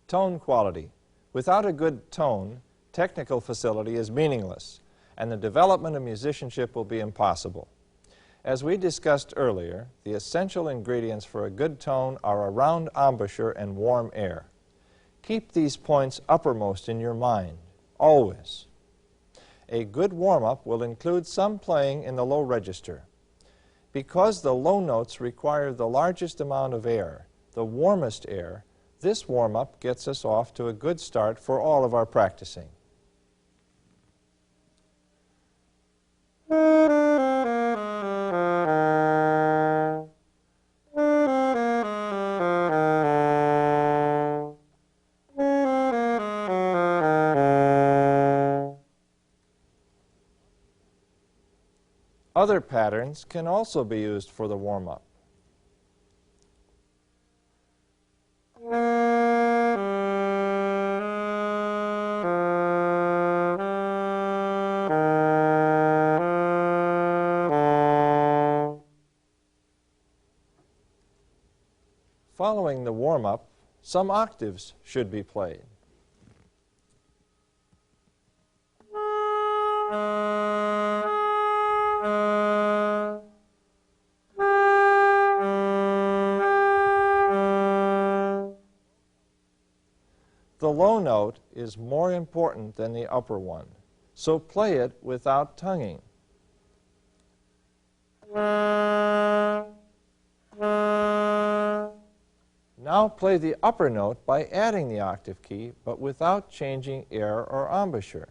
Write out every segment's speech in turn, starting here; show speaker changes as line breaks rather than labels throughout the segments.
Tone quality. Without a good tone, technical facility is meaningless, and the development of musicianship will be impossible. As we discussed earlier, the essential ingredients for a good tone are a round embouchure and warm air. Keep these points uppermost in your mind, always. A good warm-up will include some playing in the low register. Because the low notes require the largest amount of air, the warmest air, this warm-up gets us off to a good start for all of our practicing. Other patterns can also be used for the warm-up. Following the warm-up, some octaves should be played. The low note is more important than the upper one, so play it without tonguing. Now play the upper note by adding the octave key, but without changing air or embouchure.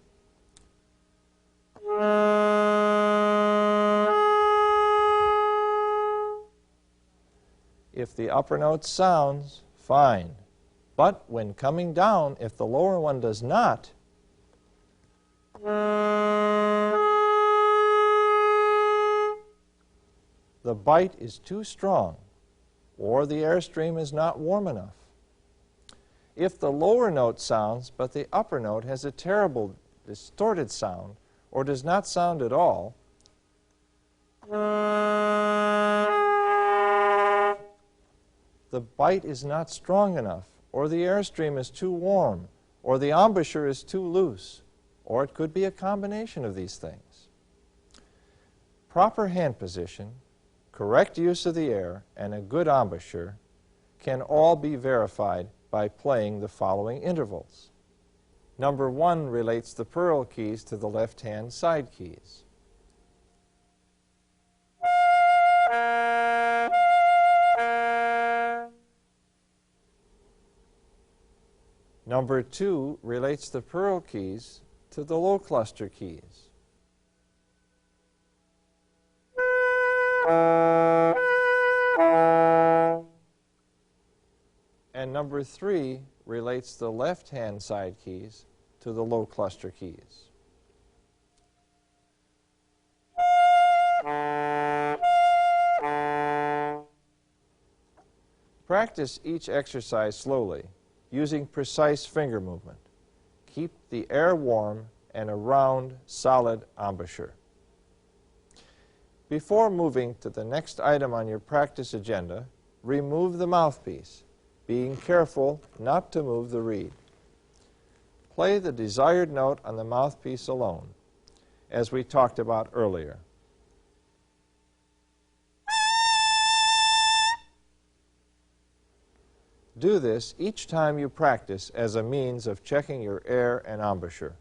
If the upper note sounds, fine. But when coming down, if the lower one does not, the bite is too strong, or the airstream is not warm enough. If the lower note sounds, but the upper note has a terrible distorted sound, or does not sound at all, the bite is not strong enough, or the airstream is too warm, or the embouchure is too loose, or it could be a combination of these things. Proper hand position, correct use of the air, and a good embouchure can all be verified by playing the following intervals. Number 1 relates the pearl keys to the left-hand side keys. Number 2 relates the pearl keys to the low cluster keys. And number 3 relates the left-hand side keys to the low cluster keys. Practice each exercise slowly, using precise finger movement. Keep the air warm and a round, solid embouchure. Before moving to the next item on your practice agenda, remove the mouthpiece, being careful not to move the reed. Play the desired note on the mouthpiece alone, as we talked about earlier. Do this each time you practice as a means of checking your air and embouchure.